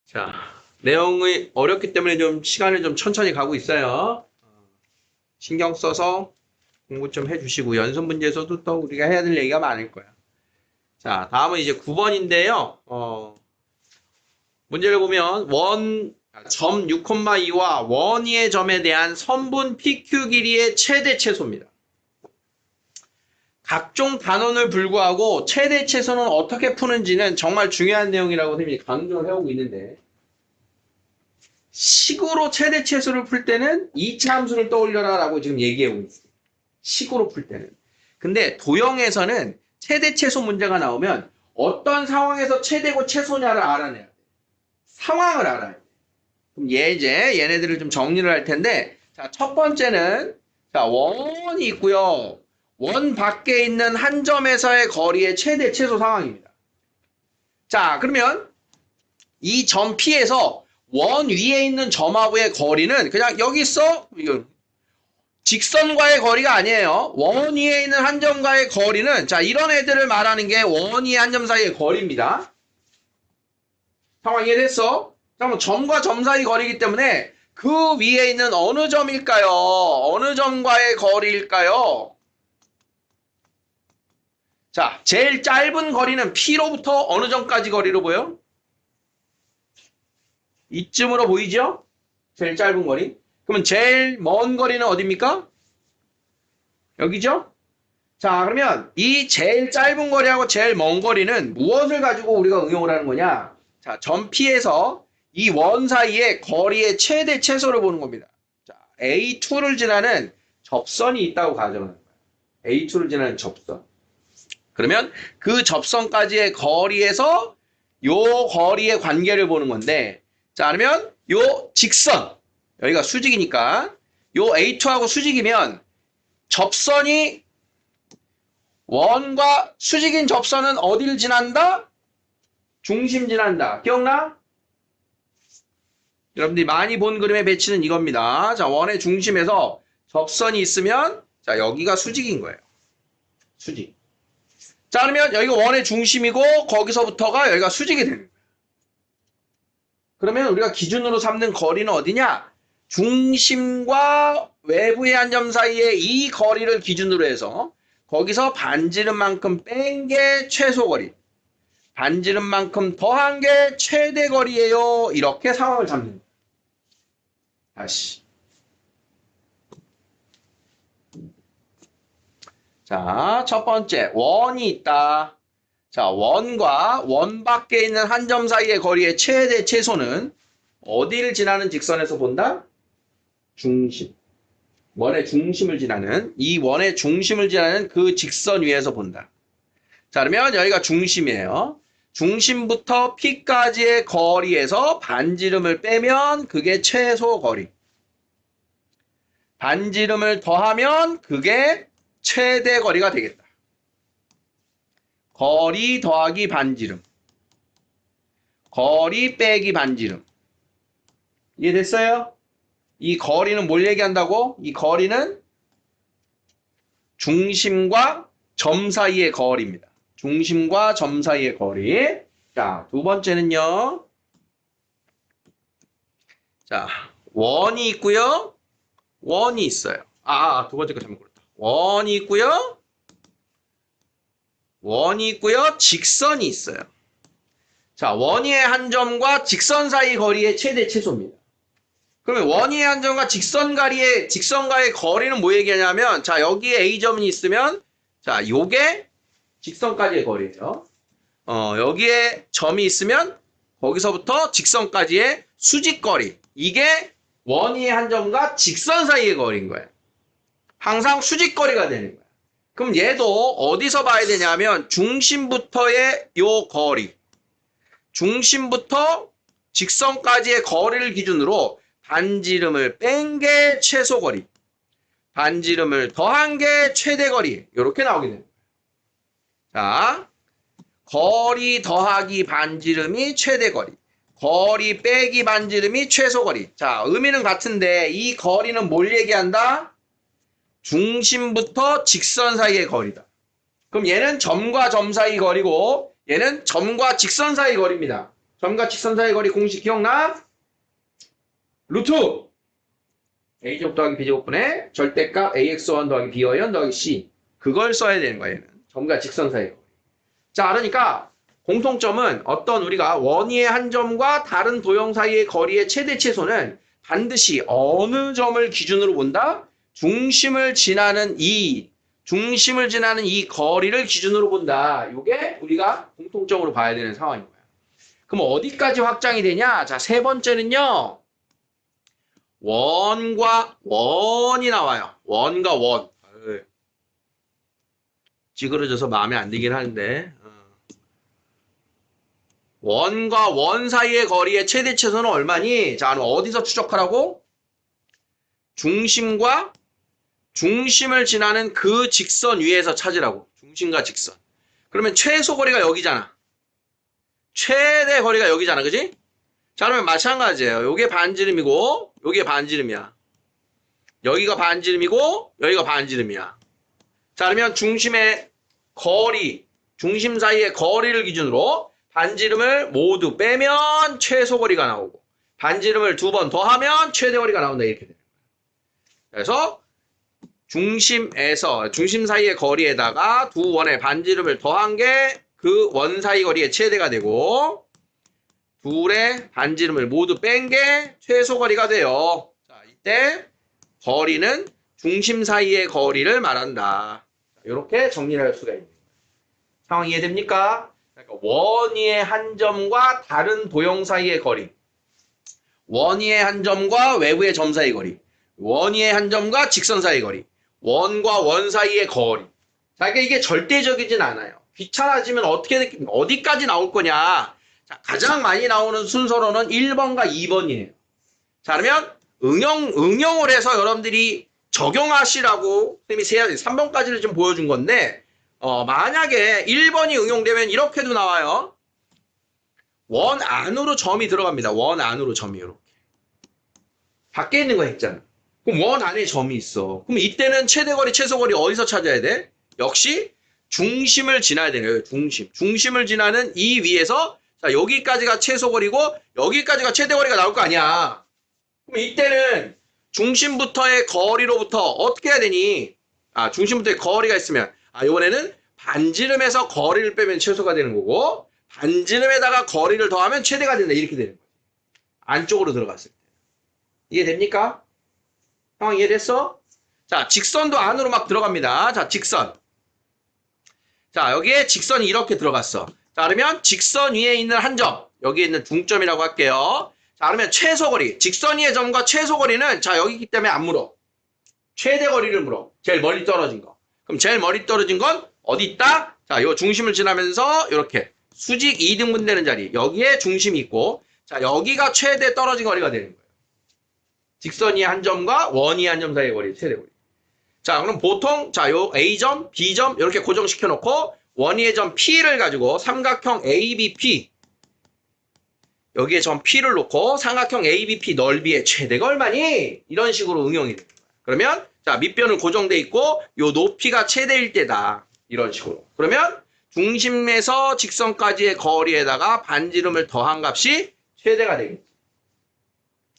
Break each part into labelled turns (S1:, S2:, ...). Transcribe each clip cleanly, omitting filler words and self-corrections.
S1: 자, 내용이 어렵기 때문에 좀 시간을 좀 천천히 가고 있어요. 신경 써서 공부 좀 해주시고 연습 문제에서도 또 우리가 해야 될 얘기가 많을 거야. 자, 다음은 이제 9번인데요. 문제를 보면 점 6,2와 원위의 점에 대한 선분 PQ 길이의 최대 최소입니다. 각종 단원을 불구하고 최대 최소는 어떻게 푸는지는 정말 중요한 내용이라고 선생님이 강조를 해오고 있는데 식으로 최대 최소를 풀 때는 2차 함수를 떠올려라 라고 지금 얘기하고 있어요. 식으로 풀 때는. 근데 도형에서는 최대 최소 문제가 나오면 어떤 상황에서 최대고 최소냐를 알아내야 돼. 상황을 알아야 돼. 그럼 얘네들을 좀 정리를 할 텐데 자, 첫 번째는 자, 원이 있고요. 원 밖에 있는 한 점에서의 거리의 최대 최소 상황입니다. 자, 그러면 이 점 P에서 원 위에 있는 점하고의 거리는 그냥 여기 있어. 이거 직선과의 거리가 아니에요. 원 위에 있는 한 점과의 거리는 자, 이런 애들을 말하는 게 원 위에 한 점 사이의 거리입니다. 상황 이해됐어? 그럼 점과 점 사이 거리이기 때문에 그 위에 있는 어느 점일까요? 어느 점과의 거리일까요? 자, 제일 짧은 거리는 P로부터 어느 점까지 거리로 보여? 이쯤으로 보이죠? 제일 짧은 거리. 그러면 제일 먼 거리는 어디입니까? 여기죠? 자, 그러면 이 제일 짧은 거리하고 제일 먼 거리는 무엇을 가지고 우리가 응용을 하는 거냐? 자, 점 P에서 이 원 사이의 거리의 최대 최소를 보는 겁니다. 자, A2를 지나는 접선이 있다고 가정하는 거예요. A2를 지나는 접선. 그러면 그 접선까지의 거리에서 요 거리의 관계를 보는 건데 자, 그러면 요 직선 여기가 수직이니까 요 A2하고 수직이면 접선이 원과 수직인 접선은 어디를 지난다? 중심 지난다. 기억나? 여러분들이 많이 본 그림의 배치는 이겁니다. 자, 원의 중심에서 접선이 있으면 자, 여기가 수직인 거예요. 수직. 자, 그러면 여기가 원의 중심이고 거기서부터가 여기가 수직이 되는 거예요. 그러면 우리가 기준으로 삼는 거리는 어디냐? 중심과 외부의 한 점 사이의 이 거리를 기준으로 해서 거기서 반지름만큼 뺀 게 최소 거리. 반지름만큼 더한 게 최대 거리예요. 이렇게 상황을 잡는 거예요. 다시. 자, 첫 번째 원이 있다. 자, 원과 원 밖에 있는 한 점 사이의 거리의 최대 최소는 어디를 지나는 직선에서 본다? 중심. 원의 중심을 지나는 이 원의 중심을 지나는 그 직선 위에서 본다. 자, 그러면 여기가 중심이에요. 중심부터 P까지의 거리에서 반지름을 빼면 그게 최소 거리. 반지름을 더하면 그게 최대 거리가 되겠다. 거리 더하기 반지름. 거리 빼기 반지름. 이해됐어요? 이 거리는 뭘 얘기한다고? 이 거리는 중심과 점 사이의 거리입니다. 중심과 점 사이의 거리. 자, 두 번째는요. 자, 원이 있고요. 원이 있어요. 두 번째 거 잘못 그랬다. 원이 있고요. 원이 있고요. 직선이 있어요. 자, 원위의 한 점과 직선 사이 거리의 최대 최소입니다. 그러면 원위의 한 점과 직선과의 거리는 뭐 얘기하냐면 자, 여기에 A점이 있으면 자, 요게 직선까지의 거리예요. 여기에 점이 있으면 거기서부터 직선까지의 수직거리. 이게 원위의 한 점과 직선 사이의 거리인 거예요. 항상 수직거리가 되는 거예요. 그럼 얘도 어디서 봐야 되냐면 중심부터의 요 거리. 중심부터 직선까지의 거리를 기준으로 반지름을 뺀 게 최소 거리. 반지름을 더한 게 최대 거리. 이렇게 나오게 됩니다. 자, 거리 더하기 반지름이 최대 거리. 거리 빼기 반지름이 최소 거리. 자, 의미는 같은데 이 거리는 뭘 얘기한다? 중심부터 직선 사이의 거리다. 그럼 얘는 점과 점 사이 거리고 얘는 점과 직선 사이 거리입니다. 점과 직선 사이의 거리 공식 기억나? 루트 a제곱 더하기 b제곱분의 절대값 ax1 더하기 by1 더하기 c. 그걸 써야 되는 거예요. 얘는. 점과 직선 사이의 거리. 자, 그러니까 공통점은 어떤 우리가 원위의 한 점과 다른 도형 사이의 거리의 최대 최소는 반드시 어느 점을 기준으로 본다? 중심을 지나는 이 거리를 기준으로 본다. 이게 우리가 공통적으로 봐야 되는 상황인 거야. 그럼 어디까지 확장이 되냐? 자, 세 번째는요. 원과 원이 나와요. 원과 원. 찌그러져서 마음에 안 들긴 하는데. 원과 원 사이의 거리의 최대 최소는 얼마니? 자, 그럼 어디서 추적하라고? 중심과 중심을 지나는 그 직선 위에서 찾으라고. 중심과 직선. 그러면 최소 거리가 여기잖아. 최대 거리가 여기잖아. 그지? 자, 그러면 마찬가지예요. 요게 반지름이고 요게 반지름이야. 여기가 반지름이고 여기가 반지름이야. 자, 그러면 중심의 거리, 중심 사이의 거리를 기준으로 반지름을 모두 빼면 최소 거리가 나오고 반지름을 두 번 더하면 최대 거리가 나온다. 이렇게 돼요. 그래서 중심 사이의 거리에다가 두 원의 반지름을 더한 게 그 원 사이 거리의 최대가 되고 둘의 반지름을 모두 뺀 게 최소 거리가 돼요. 자, 이때 거리는 중심 사이의 거리를 말한다. 이렇게 정리를 할 수가 있는 거예요. 상황 이해됩니까? 그러니까 원위의 한 점과 다른 도형 사이의 거리, 원위의 한 점과 외부의 점 사이의 거리, 원위의 한 점과 직선 사이의 거리, 원과 원 사이의 거리. 자, 그러니까 이게 절대적이진 않아요. 귀찮아지면 어디까지 나올 거냐? 자, 가장 많이 나오는 순서로는 1번과 2번이에요. 자, 그러면 응용을 해서 여러분들이 적용하시라고 선생님이 3번까지를 좀 보여준 건데, 만약에 1번이 응용되면 이렇게도 나와요. 원 안으로 점이 들어갑니다. 원 안으로 점이 이렇게. 밖에 있는 거 했잖아. 그럼 원 안에 점이 있어. 그럼 이때는 최대거리, 최소거리 어디서 찾아야 돼? 역시 중심을 지나야 되네요. 중심을 지나는 이 위에서 자, 여기까지가 최소거리고 여기까지가 최대거리가 나올 거 아니야. 그럼 이때는 중심부터의 거리로부터 어떻게 해야 되니? 중심부터의 거리가 있으면 이번에는 반지름에서 거리를 빼면 최소가 되는 거고 반지름에다가 거리를 더하면 최대가 된다. 이렇게 되는 거예요. 안쪽으로 들어갔을 때. 이해됩니까? 상황 이해됐어? 자, 직선도 안으로 막 들어갑니다. 자, 직선. 자, 여기에 직선이 이렇게 들어갔어. 자, 그러면 직선 위에 있는 한 점, 여기에 있는 중점이라고 할게요. 자, 그러면 최소거리, 직선 위의 점과 최소거리는 자, 여기 있기 때문에 안 물어. 최대거리를 물어. 제일 멀리 떨어진 거. 그럼 제일 멀리 떨어진 건 어디 있다? 자, 요 중심을 지나면서 이렇게 수직 2등분 되는 자리, 여기에 중심이 있고 자, 여기가 최대 떨어진 거리가 되는 거예요. 직선 위의 한 점과 원 위의 한 점 사이의 거리, 최대거리. 자, 그럼 보통 자, 요 A점, B점 이렇게 고정시켜 놓고 원위의 점 P를 가지고 삼각형 ABP 여기에 점 P를 놓고 삼각형 ABP 넓이의 최대가 얼마니? 이런 식으로 응용이 됩니다. 그러면 자, 밑변은 고정돼 있고 요 높이가 최대일 때다. 이런 식으로. 그러면 중심에서 직선까지의 거리에다가 반지름을 더한 값이 최대가 되겠지.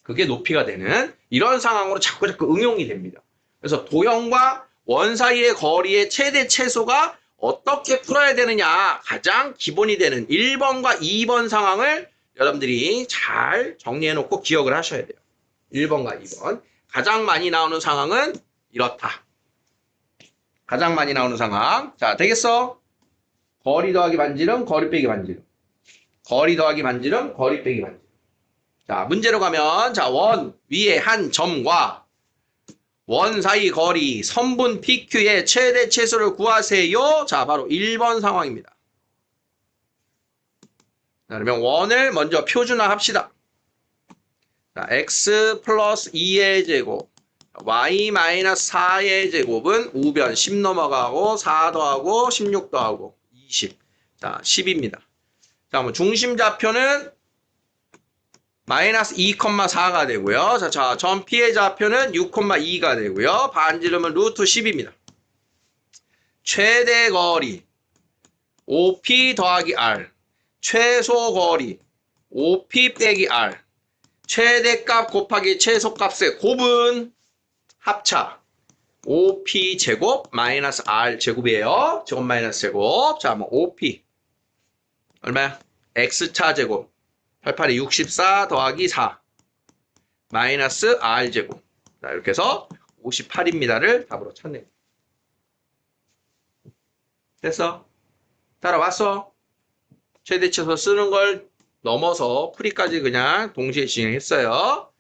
S1: 그게 높이가 되는 이런 상황으로 자꾸 응용이 됩니다. 그래서 도형과 원 사이의 거리의 최대 최소가 어떻게 풀어야 되느냐 가장 기본이 되는 1번과 2번 상황을 여러분들이 잘 정리해 놓고 기억을 하셔야 돼요. 1번과 2번. 가장 많이 나오는 상황은 이렇다. 가장 많이 나오는 상황. 자, 되겠어? 거리 더하기 반지름, 거리 빼기 반지름. 거리 더하기 반지름, 거리 빼기 반지름. 자, 문제로 가면 자, 원 위에 한 점과 원 사이 거리 선분 PQ의 최대 최소를 구하세요. 자, 바로 1번 상황입니다. 자, 그러면 원을 먼저 표준화 합시다. 자, x 플러스 2의 제곱 y 마이너스 4의 제곱은 우변 10 넘어가고 4 더하고 16 더하고 20. 자, 10입니다. 자, 그럼 중심 좌표는 마이너스 2,4가 되고요. 자, 점 P의 좌표는 6,2가 되고요. 반지름은 루트 10입니다. 최대 거리 OP 더하기 R 최소 거리 OP 빼기 R. 최대값 곱하기 최소값의 곱은 합차. OP 제곱 마이너스 R 제곱이에요. 제곱 마이너스 제곱. 자, 뭐 OP 얼마야? X차 제곱 88이 64 더하기 4 마이너스 R 제곱. 자, 이렇게 해서 58입니다를 답으로 찾네요. 됐어? 따라왔어? 최대치에서 쓰는 걸 넘어서 풀이까지 그냥 동시에 진행했어요.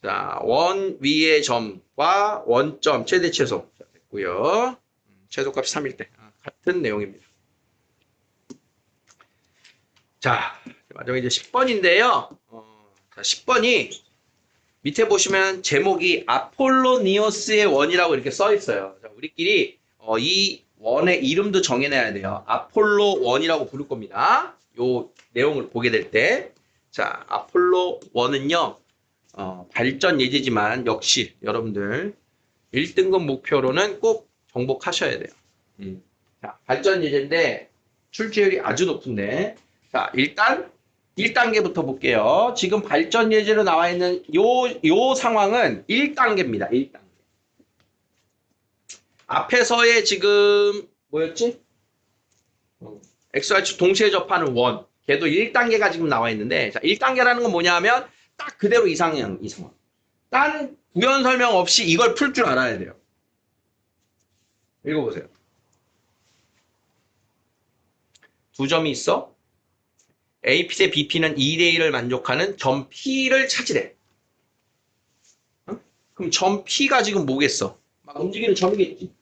S1: 자, 원 위의 점과 원점 최대 최소. 자, 됐고요. 최소값이 3일 때 같은 내용입니다. 자, 마지막 이제 10번인데요. 자, 10번이 밑에 보시면 제목이 아폴로니오스의 원이라고 이렇게 써 있어요. 자, 우리끼리 이 원의 이름도 정해놔야 돼요. 아폴로 원이라고 부를 겁니다. 요 내용을 보게 될 때. 자, 아폴로 원은요. 발전 예제지만 역시 여러분들 1등급 목표로는 꼭 정복하셔야 돼요. 자, 발전 예제인데 출제율이 아주 높은데 자, 일단 1단계부터 볼게요. 지금 발전 예제로 나와 있는 요 상황은 1단계입니다. 1단계. 앞에서의 지금 뭐였지? XY축 동시에 접하는 원. 걔도 1단계가 지금 나와 있는데 자, 1단계라는 건 뭐냐 하면 딱 그대로 이 상황. 딴 부연 설명 없이 이걸 풀 줄 알아야 돼요. 읽어보세요. 두 점이 있어. AP 대 BP는 2대1을 만족하는 점 P를 찾으래. 그럼 점 P가 지금 뭐겠어? 막 움직이는 점이겠지.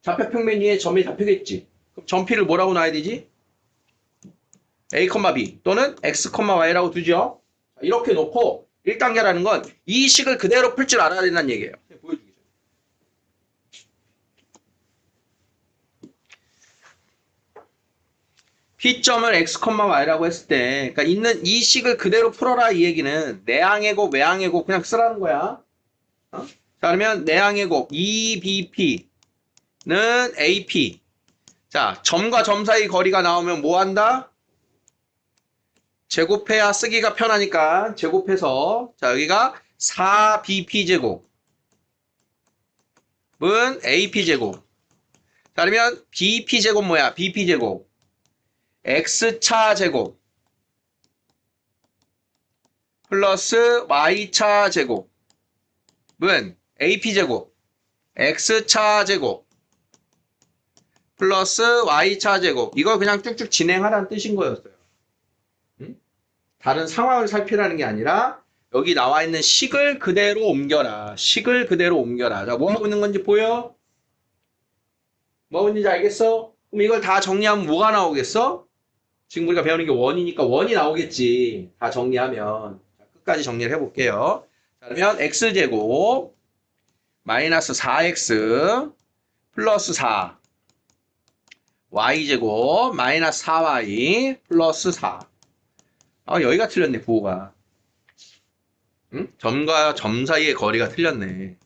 S1: 좌표평면 위에 점이 잡히겠지. 그럼 점 P를 뭐라고 놔야 되지? A, B 또는 X, Y라고 두죠. 이렇게 놓고 1단계라는 건 이 식을 그대로 풀 줄 알아야 된다는 얘기예요. 보여주기 전에. P점을 X, Y라고 했을 때 그러니까 있는 이 식을 그대로 풀어라 이 얘기는 내항의 곱, 외항의 곱 그냥 쓰라는 거야. 자, 그러면 내항의 곱 EBP는 AP. 자, 점과 점 사이 거리가 나오면 뭐 한다? 제곱해야 쓰기가 편하니까 제곱해서 자 여기가 4BP제곱은 AP제곱. 자 그러면 BP제곱 뭐야? BP제곱 X차 제곱 플러스 Y차 제곱은 AP제곱 X차 제곱 플러스 Y차 제곱. 이걸 그냥 쭉쭉 진행하라는 뜻인 거였어요. 다른 상황을 살피라는 게 아니라 여기 나와 있는 식을 그대로 옮겨라. 식을 그대로 옮겨라. 자, 뭐 하고 있는 건지 보여? 뭐 하고 있는지 알겠어? 그럼 이걸 다 정리하면 뭐가 나오겠어? 지금 우리가 배우는 게 원이니까 원이 나오겠지. 다 정리하면. 자, 끝까지 정리를 해볼게요. 자, 그러면 x제곱 마이너스 4x 플러스 4 y제곱 마이너스 4y 플러스 4. 여기가 틀렸네, 부호가. 응? 점과 점 사이의 거리가 틀렸네.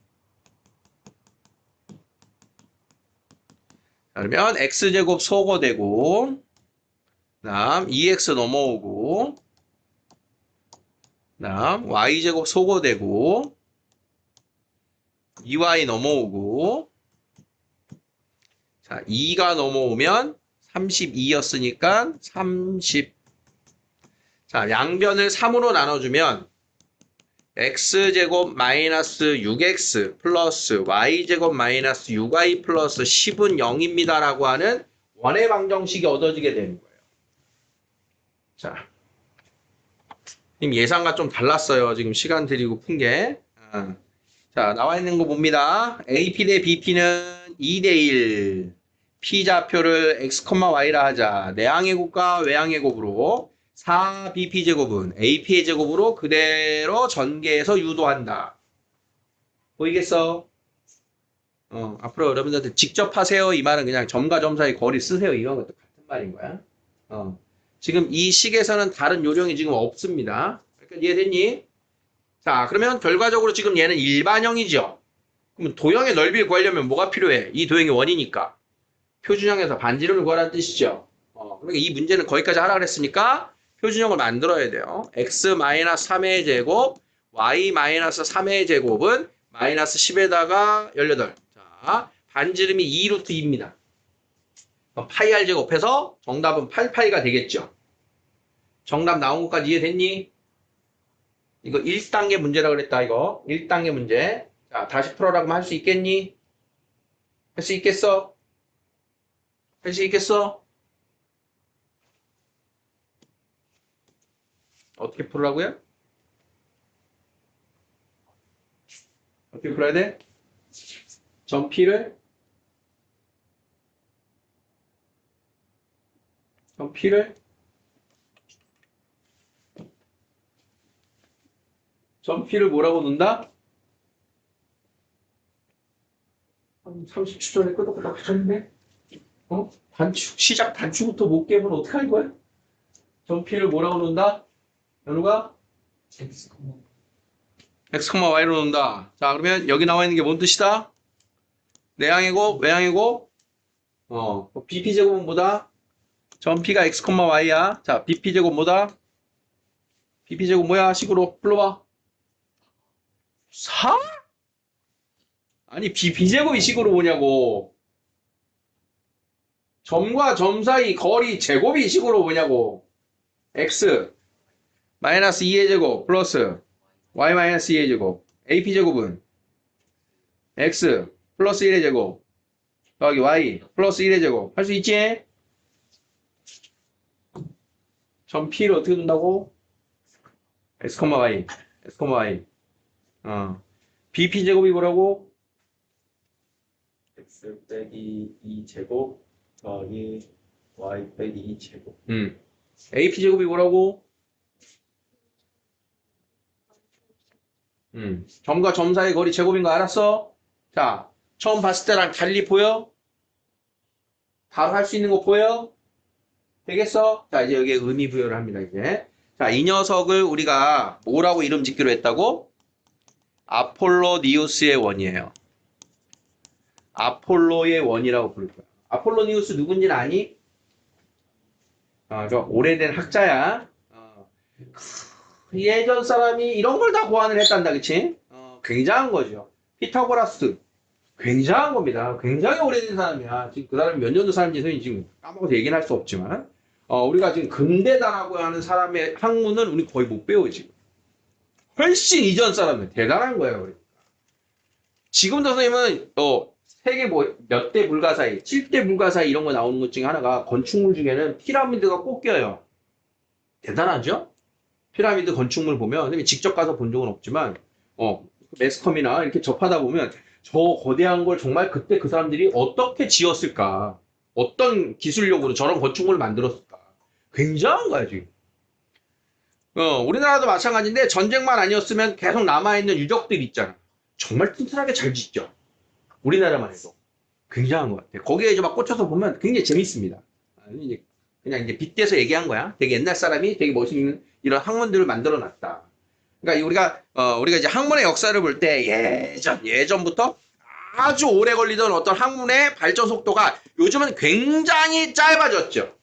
S1: 자, 그러면 x제곱 소거되고, 다음 2x 넘어오고, 다음 y제곱 소거되고, 2y 넘어오고, 자, 2가 넘어오면 32였으니까 30. 자, 양변을 3으로 나눠주면 x제곱 마이너스 6x 플러스 y제곱 마이너스 6y 플러스 10은 0입니다. 라고 하는 원의 방정식이 얻어지게 되는 거예요. 자, 지금 예상과 좀 달랐어요. 지금 시간 들이고 푼 게. 자, 나와 있는 거 봅니다. AP 대 BP는 2대1. P좌표를 x, y라 하자. 내항의 곱과 외항의 곱으로 4BP제곱은 AP의 제곱으로 그대로 전개해서 유도한다. 보이겠어? 앞으로 여러분들한테 직접 하세요. 이 말은 그냥 점과 점 사이 거리 쓰세요. 이런 것도 같은 말인 거야. 지금 이 식에서는 다른 요령이 지금 없습니다. 그러니까 이해됐니? 자, 그러면 결과적으로 지금 얘는 일반형이죠. 그럼 도형의 넓이를 구하려면 뭐가 필요해? 이 도형이 원이니까. 표준형에서 반지름을 구하라는 뜻이죠. 그러니까 이 문제는 거기까지 하라 그랬으니까 표준형을 만들어야 돼요. x-3의 제곱, y-3의 제곱은 마이너스 10에다가 18. 자, 반지름이 2루트 2입니다. 파이 r 제곱해서 정답은 88가 되겠죠. 정답 나온 것까지 이해됐니? 이거 1단계 문제라 그랬다, 이거. 1단계 문제. 자, 다시 풀어라고 할 수 있겠니? 할 수 있겠어? 할 수 있겠어? 어떻게 풀으라고요? 어떻게 풀어야 돼? 점 P를 점 P를 뭐라고 놓는다? 30초 전에 끄덕끄덕 하셨는데? 시작 단축부터 못 깨면 어떡할 거야? 점 P를 뭐라고 놓는다? 연우가? x, y로 놓는다. 자, 그러면 여기 나와 있는 게 뭔 뜻이다? 내항이고, 외항이고, bp제곱은 뭐다? 점 P가 x, y야. 자, bp제곱 뭐다? bp제곱 뭐야? 식으로 불러봐. 4? 아니, bp제곱이 식으로 뭐냐고. 점과 점 사이 거리 제곱이 식으로 뭐냐고. x 마이너스 2의 제곱 플러스 y 마이너스 2의 제곱 ap제곱은 x 플러스 1의 제곱 더하기 y 플러스 1의 제곱 할 수 있지? 점 P를 어떻게 둔다고? x, y bp제곱이 뭐라고?
S2: x 빼기 2제곱 더하기 y 빼기 2제곱.
S1: ap제곱이 뭐라고? 점과 점 사이 거리 제곱인 거 알았어? 자, 처음 봤을 때랑 달리 보여? 바로 할 수 있는 거 보여? 되겠어? 자, 이제 여기에 의미 부여를 합니다, 이제. 자, 이 녀석을 우리가 뭐라고 이름 짓기로 했다고? 아폴로니우스의 원이에요. 아폴로의 원이라고 부를 거야. 아폴로니우스 누군지는 아니? 저 오래된 학자야. 예전 사람이 이런 걸 다 고안을 했단다, 그치? 굉장한 거죠. 피타고라스. 굉장한 겁니다. 굉장히 오래된 사람이야. 지금 그 사람이 몇 년도 사는지는 지금 까먹어서 얘기는 할 수 없지만, 우리가 지금 근대다라고 하는 사람의 학문은 우리 거의 못 배워, 지금. 훨씬 이전 사람은 대단한 거예요, 우리. 지금도 선생님은, 세계 몇 대 불가사의, 7대 불가사의 이런 거 나오는 것 중에 하나가 건축물 중에는 피라미드가 꼭 껴요. 대단하죠? 피라미드 건축물 보면, 선생님이 직접 가서 본 적은 없지만, 매스컴이나 이렇게 접하다 보면, 저 거대한 걸 정말 그때 그 사람들이 어떻게 지었을까? 어떤 기술력으로 저런 건축물을 만들었을까? 굉장한 거야, 지금. 우리나라도 마찬가지인데, 전쟁만 아니었으면 계속 남아있는 유적들이 있잖아. 정말 튼튼하게 잘 짓죠? 우리나라만 해도. 굉장한 것 같아요. 거기에 이제 막 꽂혀서 보면 굉장히 재밌습니다. 그냥 이제 빗대서 얘기한 거야. 되게 옛날 사람이 되게 멋있는 이런 학문들을 만들어 놨다. 그러니까 우리가 이제 학문의 역사를 볼 때 예전부터 아주 오래 걸리던 어떤 학문의 발전 속도가 요즘은 굉장히 짧아졌죠.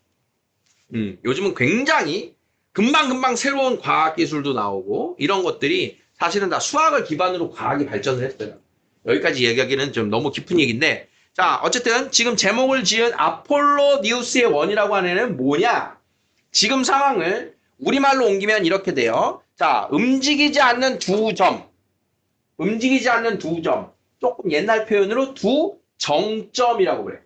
S1: 요즘은 굉장히 금방금방 새로운 과학 기술도 나오고 이런 것들이 사실은 다 수학을 기반으로 과학이 발전을 했어요. 여기까지 얘기하기는 좀 너무 깊은 얘기인데, 자, 어쨌든 지금 제목을 지은 아폴로니우스의 원이라고 하는 애는 뭐냐? 지금 상황을 우리말로 옮기면 이렇게 돼요. 자, 움직이지 않는 두 점. 조금 옛날 표현으로 두 정점이라고 그래.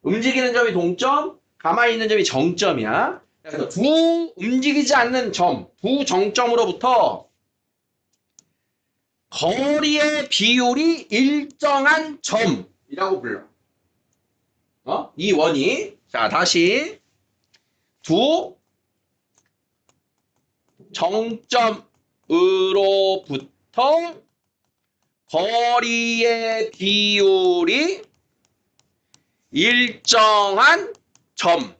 S1: 움직이는 점이 동점, 가만히 있는 점이 정점이야. 그래서 두 움직이지 않는 점, 두 정점으로부터 거리의 비율이 일정한 점이라고 불러. 이 원이, 자, 다시 두 정점으로부터 거리의 비율이 일정한 점.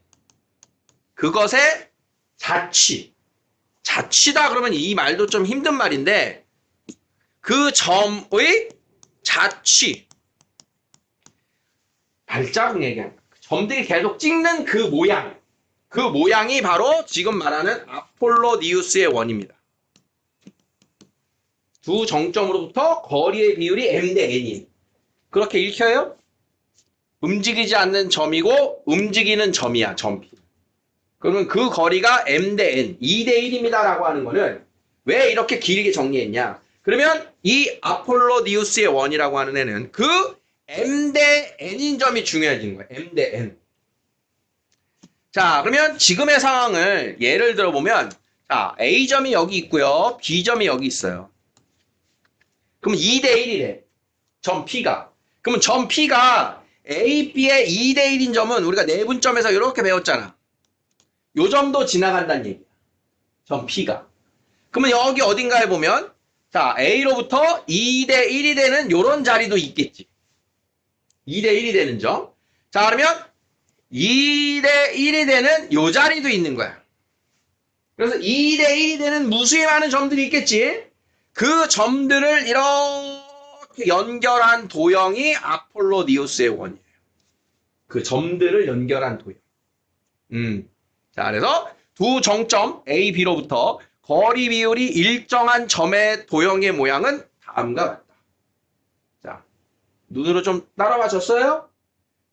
S1: 그것의 자취다 그러면 이 말도 좀 힘든 말인데, 그 점의 자취. 발자국 얘기하는 거야. 점들이 계속 찍는 그 모양. 그 모양이 바로 지금 말하는 아폴로니우스의 원입니다. 두 정점으로부터 거리의 비율이 m 대 n이 그렇게 읽혀요? 움직이지 않는 점이고 움직이는 점이야, 점피. 그러면 그 거리가 m 대 n, 2 대 1입니다 라고 하는 거는 왜 이렇게 길게 정리했냐? 그러면 이 아폴로니우스의 원이라고 하는 애는 그 m 대 n인 점이 중요해지는 거예요. m 대 n. 자, 그러면 지금의 상황을 예를 들어 보면 자, A점이 여기 있고요. B점이 여기 있어요. 그럼 2 대 1이래. 점 P가. 그러면 점 P가 A, B의 2 대 1인 점은 우리가 내분점에서 이렇게 배웠잖아. 요 점도 지나간다는 얘기야. 점 P가. 그러면 여기 어딘가에 보면 자, A로부터 2 대 1이 되는 요런 자리도 있겠지. 2 대 1이 되는 점. 자, 그러면 2 대 1이 되는 요 자리도 있는 거야. 그래서 2 대 1이 되는 무수히 많은 점들이 있겠지. 그 점들을 이렇게 연결한 도형이 아폴로니우스의 원이에요. 그 점들을 연결한 도형. 자, 그래서 두 정점 A, B로부터 거리 비율이 일정한 점의 도형의 모양은 다음과 같다. 자, 눈으로 좀 따라가셨어요?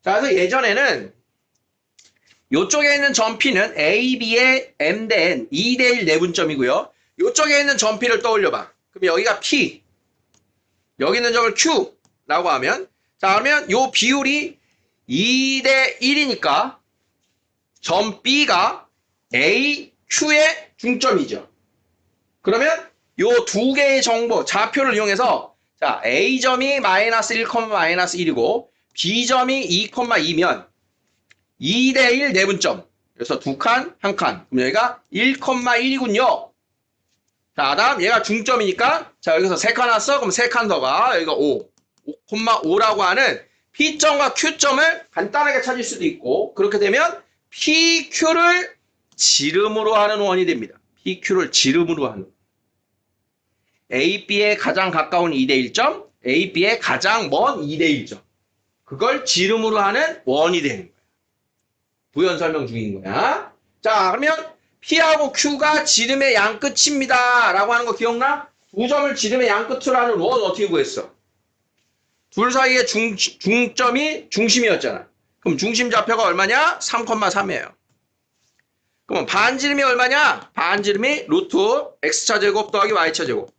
S1: 자, 그래서 예전에는 이쪽에 있는 점 P는 A, B의 M 대 N, 2 대 1 내분점이고요. 이쪽에 있는 점 P를 떠올려봐. 그럼 여기가 P, 여기 있는 점을 Q라고 하면 자, 그러면 이 비율이 2 대 1이니까 점 B가 A, Q의 중점이죠. 그러면 이 두 개의 정보, 좌표를 이용해서 자, A점이 마이너스 1, 마이너스 1이고 B점이 2, 2면 2 대 1 내분점. 그래서 두 칸, 한 칸. 그럼 여기가 1,1이군요. 자, 다음 얘가 중점이니까 자, 여기서 세 칸 왔어. 그럼 세 칸 더 가. 여기가 5. 5,5라고 하는 P점과 Q점을 간단하게 찾을 수도 있고 그렇게 되면 PQ를 지름으로 하는 원이 됩니다. PQ를 지름으로 하는. AB에 가장 가까운 2 대 1점, AB에 가장 먼 2 대 1점. 그걸 지름으로 하는 원이 되는 거예요. 부연 설명 중인 거야. 자, 그러면 P하고 Q가 지름의 양 끝입니다. 라고 하는 거 기억나? 두 점을 지름의 양 끝으로 하는 원 어떻게 구했어? 둘 사이의 중점이 중심이었잖아. 그럼 중심 좌표가 얼마냐? 3,3이에요. 그럼 반지름이 얼마냐? 반지름이 루트 x차 제곱 더하기 y차 제곱.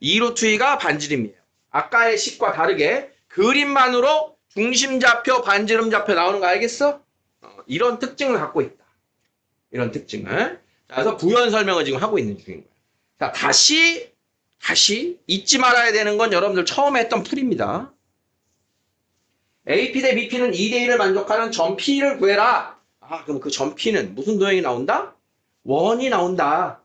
S1: 2루트 2가 반지름이에요. 아까의 식과 다르게 그림만으로 중심 좌표, 반지름 좌표 나오는 거 알겠어? 이런 특징을 갖고 있다. 이런 특징을. 자, 그래서 부연 설명을 지금 하고 있는 중인 거예요. 자, 다시 잊지 말아야 되는 건 여러분들 처음에 했던 풀입니다. AP 대 BP는 2 대 1을 만족하는 점 P를 구해라. 아, 그럼 그 점 P는 무슨 도형이 나온다? 원이 나온다.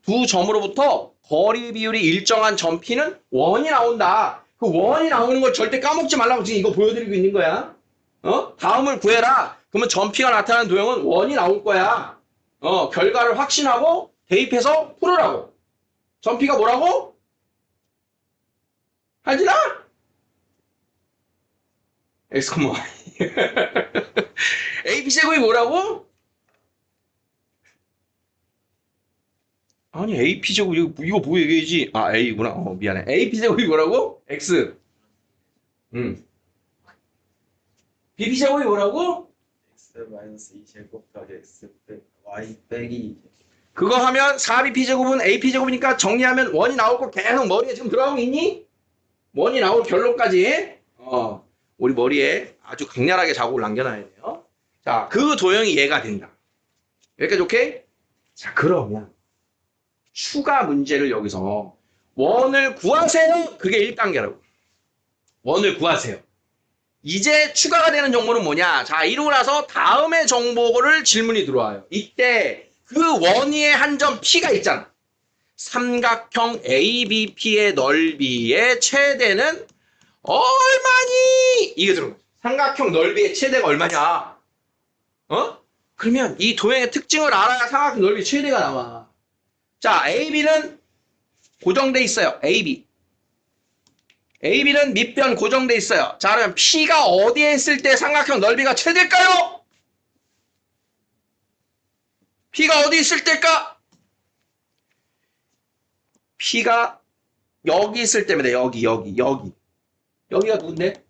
S1: 두 점으로부터 거리 비율이 일정한 점 P는 원이 나온다. 그 원이 나오는 걸 절대 까먹지 말라고 지금 이거 보여드리고 있는 거야. 다음을 구해라. 그러면 점 P가 나타나는 도형은 원이 나올 거야. 결과를 확신하고 대입해서 풀으라고. 점 P가 뭐라고? 하지라? X, Y. AP제곱이 뭐라고? 아니, AP제곱, 이거 뭐 얘기해야지? 아, A구나. 미안해. AP제곱이 뭐라고? X. BP제곱이 뭐라고?
S2: x 마이너스 2제곱 더하기 x y 빼기 2제곱.
S1: 그거 하면 4BP제곱은 AP제곱이니까 정리하면 원이 나올 거 계속 머리에 지금 들어가고 있니? 원이 나올 결론까지. 우리 머리에 아주 강렬하게 자국을 남겨놔야 돼요. 자, 그 도형이 얘가 된다. 여기까지 오케이? 자, 그러면 추가 문제를 여기서 원을 구하세요. 그게 1단계라고. 원을 구하세요. 이제 추가가 되는 정보는 뭐냐? 자, 이러고 나서 다음의 정보를 질문이 들어와요. 이때 그 원위의 한 점 P가 있잖아. 삼각형 ABP의 넓이의 최대는 얼마니? 이게 들어가요. 삼각형 넓이의 최대가 얼마냐? 그러면 이 도형의 특징을 알아야 삼각형 넓이 최대가 나와. 자, AB는 고정돼 있어요. AB는 밑변 고정돼 있어요. 자, 그러면 P가 어디에 있을 때 삼각형 넓이가 최대일까요? P가 어디 있을 때일까? P가 여기 있을 때입니다. 여기. 여기가 누군데?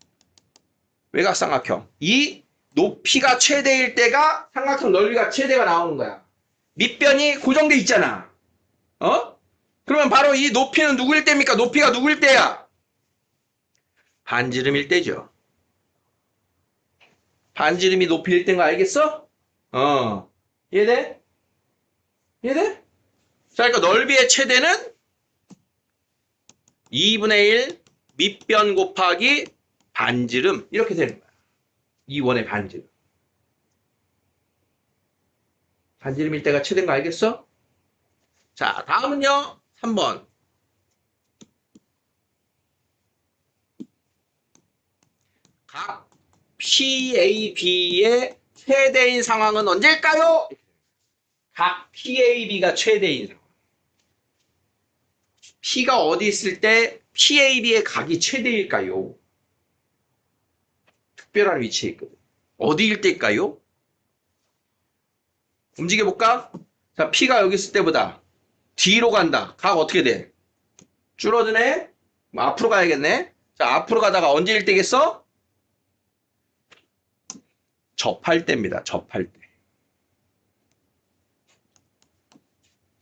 S1: 외곽삼각형. 이 높이가 최대일 때가 삼각형 넓이가 최대가 나오는 거야. 밑변이 고정돼 있잖아. 어? 그러면 바로 이 높이는 누구일 때입니까? 높이가 누구일 때야? 반지름일 때죠. 반지름이 높이일 때인 거 알겠어? 이해돼? 이해돼? 자, 그러니까 넓이의 최대는 2분의 1 밑변 곱하기 반지름 이렇게 되는 거야. 이 원의 반지름. 반지름일 때가 최대인 거 알겠어? 자, 다음은요. 3번. 각 PAB의 최대인 상황은 언제일까요? 각 PAB가 최대인 상황. P가 어디 있을 때 PAB의 각이 최대일까요? 특별한 위치에 있거든. 어디일 때일까요? 움직여볼까? 자, P가 여기 있을 때보다 뒤로 간다. 각 어떻게 돼? 줄어드네? 앞으로 가야겠네? 자, 앞으로 가다가 언제일 때겠어? 접할 때입니다. 접할 때.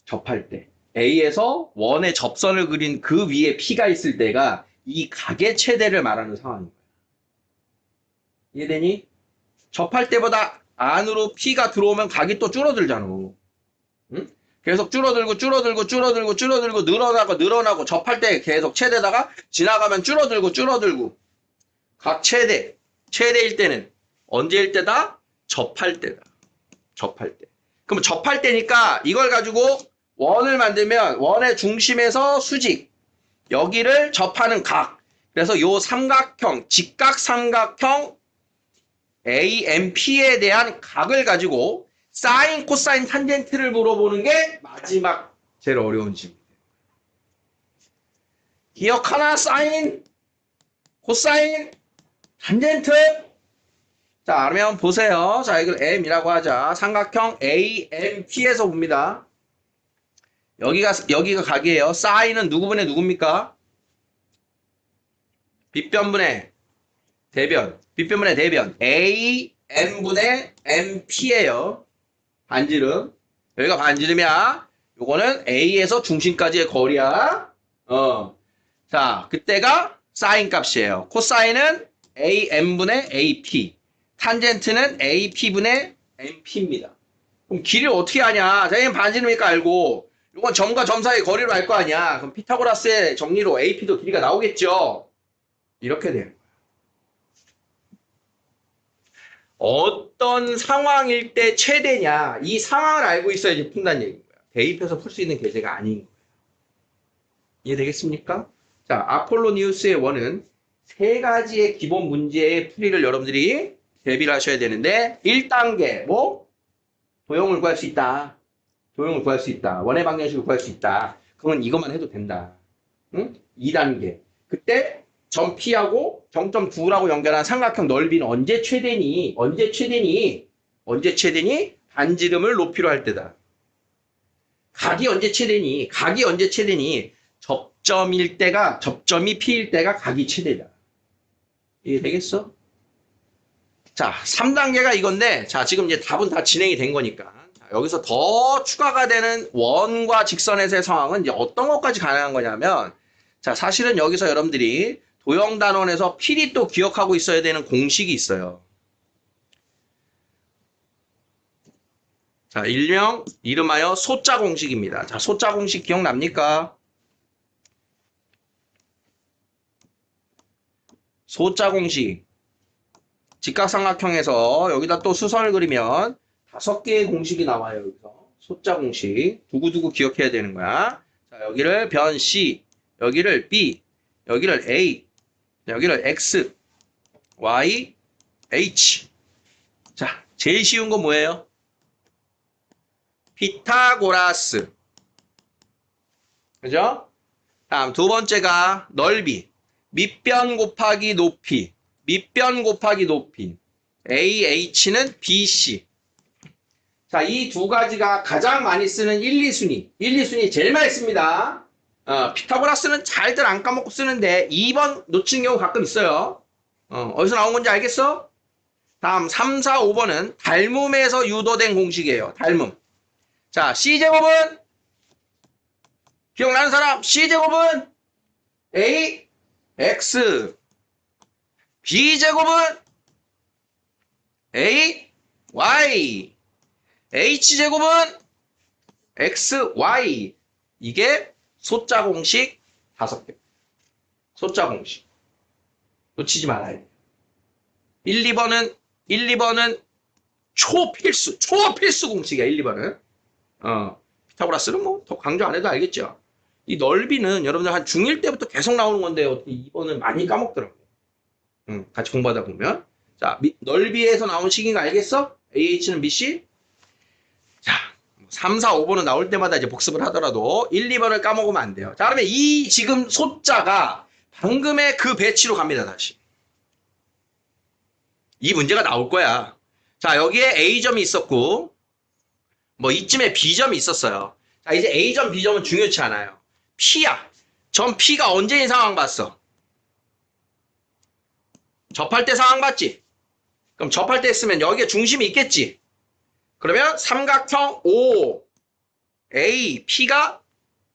S1: 접할 때. A에서 원의 접선을 그린 그 위에 P가 있을 때가 이 각의 최대를 말하는 상황인 거야. 이해되니? 접할 때보다 안으로 P가 들어오면 각이 또 줄어들잖아. 응? 계속 줄어들고 늘어나고 접할 때 계속 최대다가 지나가면 줄어들고 각 최대일 때는 언제일 때다? 접할 때다. 접할 때. 그럼 접할 때니까 이걸 가지고 원을 만들면 원의 중심에서 수직 여기를 접하는 각. 그래서 요 삼각형 직각 삼각형 AMP에 대한 각을 가지고 사인, 코사인, 탄젠트를 물어보는 게 마지막 제일 어려운 질문. 기억하나? 사인, 코사인, 탄젠트. 자, 그러면 보세요. 자, 이걸 M이라고 하자. 삼각형 AMP에서 봅니다. 여기가 각이에요. 사인은 누구분의 누굽니까? 빗변분의 대변. 빗변분의 대변. AM분의 MP예요. 반지름. 여기가 반지름이야. 요거는 A에서 중심까지의 거리야. 자, 그때가 사인 값이에요. 코사인은 AM분의 AP. 탄젠트는 AP분의 MP입니다. 그럼 길이를 어떻게 하냐? 자, 얘는 반지름이니까 알고, 이건 점과 점 사이 거리로 알 거 아니야. 그럼 피타고라스의 정리로 AP도 길이가 나오겠죠? 이렇게 돼요. 어떤 상황일 때 최대냐? 이 상황을 알고 있어야지 푼다는 얘기인 거야. 대입해서 풀 수 있는 계제가 아닌 거예요. 이해되겠습니까? 자, 아폴로니우스의 원은 세 가지의 기본 문제의 풀이를 여러분들이 대비를 하셔야 되는데 1단계 뭐? 도형을 구할 수 있다. 도형을 구할 수 있다. 원의 방정식을 구할 수 있다. 그러면 이것만 해도 된다. 응? 2단계. 그때 점 P하고 정점 9라고 연결한 삼각형 넓이는 언제 최대니? 반지름을 높이로 할 때다. 각이 언제 최대니? 접점이 P일 때가 각이 최대다. 이해되겠어? 자, 3단계가 이건데, 자, 지금 이제 답은 다 진행이 된 거니까. 자, 여기서 더 추가가 되는 원과 직선에서의 상황은 이제 어떤 것까지 가능한 거냐면, 자, 사실은 여기서 여러분들이 도형단원에서 필히 또 기억하고 있어야 되는 공식이 있어요. 자, 일명, 이름하여 소자 공식입니다. 자, 소자 공식 기억납니까? 소자 공식. 직각삼각형에서 여기다 또 수선을 그리면 5개의 공식이 나와요. 여기서 소자 공식 두고두고 기억해야 되는 거야. 자, 여기를 변 C, 여기를 B, 여기를 A, 여기를 X, Y, H. 자, 제일 쉬운 건 뭐예요? 피타고라스. 그죠? 다음 두 번째가 넓이. 밑변 곱하기 높이. 밑변 곱하기 높이. AH는 BC. 자, 이 두 가지가 가장 많이 쓰는 1, 2순위. 1, 2순위 제일 많이 씁니다. 피타고라스는 잘들 안 까먹고 쓰는데 2번 놓치는 경우 가끔 있어요. 어디서 나온 건지 알겠어? 다음 3, 4, 5번은 닮음에서 유도된 공식이에요. 닮음. 자, C제곱은 기억나는 사람? C제곱은 A, X. B제곱은 A, Y. H제곱은 X, Y. 이게 숫자 공식 5개. 숫자 공식. 놓치지 말아야 돼요. 1, 2번은 초필수 공식이야, 1, 2번은. 피타고라스는 뭐 더 강조 안 해도 알겠죠. 이 넓이는 여러분들 한 중1 때부터 계속 나오는 건데 어떻게 2번은 많이 까먹더라고요. 같이 공부하다 보면. 자, 넓이에서 나온 식인 거 알겠어? AH는 BC? 자, 3, 4, 5번은 나올 때마다 이제 복습을 하더라도 1, 2번을 까먹으면 안 돼요. 자, 그러면 이 지금 숫자가 방금의 그 배치로 갑니다, 다시. 이 문제가 나올 거야. 자, 여기에 A점이 있었고, 뭐 이쯤에 B점이 있었어요. 자, 이제 A점, B점은 중요치 않아요. P야. 점 P가 언제인 상황 봤어? 접할 때 상황 봤지? 그럼 접할 때 했으면 여기에 중심이 있겠지? 그러면 삼각형 O, A, P가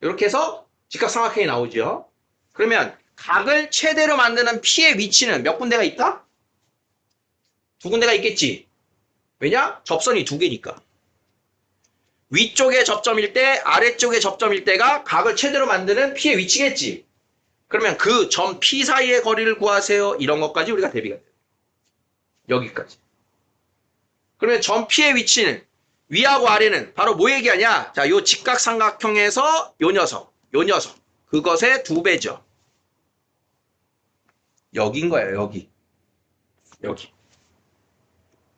S1: 이렇게 해서 직각삼각형이 나오죠. 그러면 각을 최대로 만드는 P의 위치는 몇 군데가 있다? 2군데가 있겠지. 왜냐? 접선이 2개니까. 위쪽에 접점일 때, 아래쪽에 접점일 때가 각을 최대로 만드는 P의 위치겠지. 그러면 그 점 P 사이의 거리를 구하세요. 이런 것까지 우리가 대비가 돼요. 여기까지. 그러면 점 P의 위치는 위하고 아래는 바로 뭐 얘기하냐? 자, 요 직각삼각형에서 요 녀석. 그것의 2배죠. 여긴 거예요, 여기.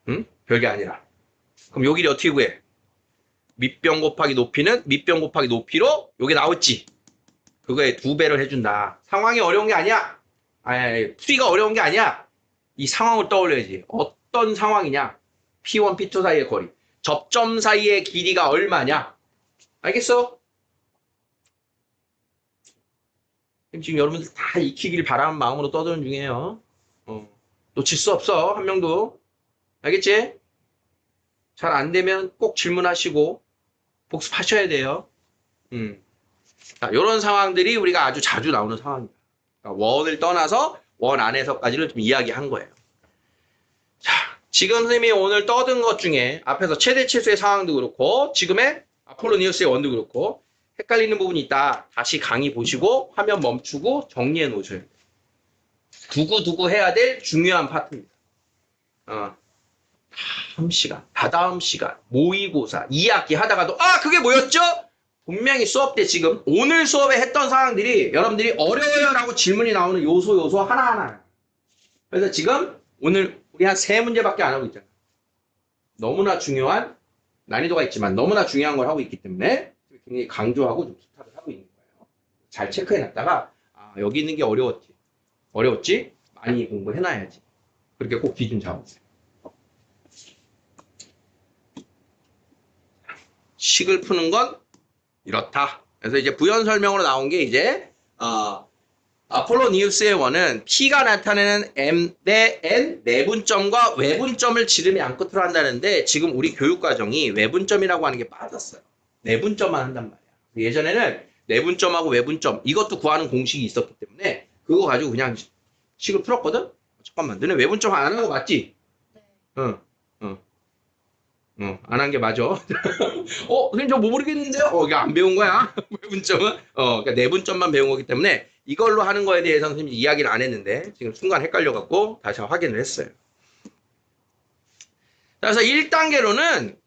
S1: 응? 별게 아니라. 그럼 요 길이 어떻게 구해? 밑변 곱하기 높이는 밑변 곱하기 높이로 요게 나왔지. 그거에 2배를 해준다. 상황이 어려운 게 아니야. 풀이가 어려운 게 아니야. 이 상황을 떠올려야지. 어떤 상황이냐? P1, P2 사이의 거리. 접점 사이의 길이가 얼마냐? 알겠어? 지금 여러분들 다 익히길 바라는 마음으로 떠드는 중이에요. 놓칠 수 없어, 한 명도. 알겠지? 잘 안 되면 꼭 질문하시고 복습하셔야 돼요. 자, 이런 상황들이 우리가 아주 자주 나오는 상황입니다. 그러니까 원을 떠나서 원 안에서까지를 좀 이야기한 거예요. 자, 지금 선생님이 오늘 떠든 것 중에 앞에서 최대 최소의 상황도 그렇고 지금의 아폴로니우스의 원도 그렇고 헷갈리는 부분이 있다. 다시 강의 보시고 화면 멈추고 정리해 놓으셔야 돼요. 두고두고 해야 될 중요한 파트입니다. 다다음 시간, 모의고사, 2학기 하다가도 그게 뭐였죠? 분명히 수업 때 지금 오늘 수업에 했던 상황들이 여러분들이 어려워요 라고 질문이 나오는 요소 하나하나. 그래서 지금 오늘 우리 한 3문제밖에 안 하고 있잖아. 너무나 중요한, 난이도가 있지만 너무나 중요한 걸 하고 있기 때문에 굉장히 강조하고 좀 부탁을 하고 있는 거예요. 잘 체크해놨다가 여기 있는 게 어려웠지? 많이 공부해놔야지. 그렇게 꼭 기준 잡으세요. 식을 푸는 건 이렇다. 그래서 이제 부연 설명으로 나온 게 이제 아폴로니우스의 원은 P가 나타내는 M 대 N 내분점과 외분점을 지름의 양끝으로 한다는데 지금 우리 교육과정이 외분점이라고 하는 게 빠졌어요. 내분점만 한단 말이야. 예전에는 내분점하고 외분점 이것도 구하는 공식이 있었기 때문에 그거 가지고 그냥 식을 풀었거든? 잠깐만, 너네 외분점 안 하는 거 맞지? 네. 안 한 게 맞아. 선생님 저 뭐 모르겠는데요? 이거 안 배운 거야? 외분점은? 그러니까 내분점만 배운 거기 때문에 이걸로 하는 거에 대해서 선생님이 이야기를 안 했는데 지금 순간 헷갈려갖고 다시 확인을 했어요. 그래서 1단계로는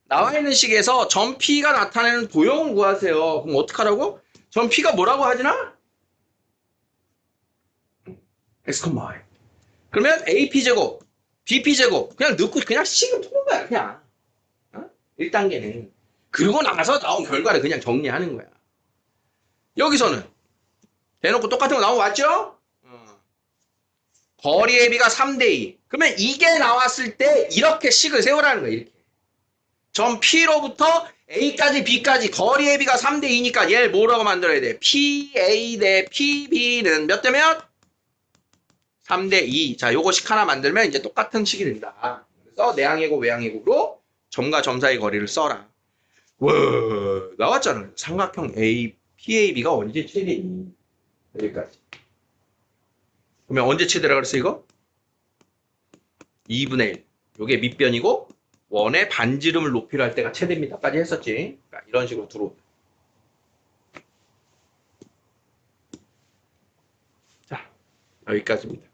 S1: 나와 있는 식에서 점 P가 나타내는 도형을 구하세요. 그럼 어떡하라고? 점 P가 뭐라고 하지나? X, Y. 그러면 AP제곱, BP제곱 그냥 넣고 그냥 식을 푸는 거야. 그냥 1단계는. 그러고 나서 나온 결과를 그냥 정리하는 거야. 여기서는 대놓고 똑같은 거 나오고 맞죠? 거리 AB가 3대2. 그러면 이게 나왔을 때 이렇게 식을 세우라는 거야. 이렇게. 점 P로부터 A까지 B까지 거리의 B가 3대 2니까 얘를 뭐라고 만들어야 돼? PA 대 PB는 몇 대 몇? 3대 2. 자, 요거식 하나 만들면 이제 똑같은 식이 된다. 그래서 내항이고 외항이고로 점과 점 사이 거리를 써라. 와, 나왔잖아. 삼각형 A, PAB가 언제 최대니? 여기까지. 그러면 언제 최대라 그랬어, 이거? 2분의 1. 요게 밑변이고, 원의 반지름을 높이로 할 때가 최대입니다까지 했었지. 그러니까 이런 식으로 들어온다. 자, 여기까지입니다.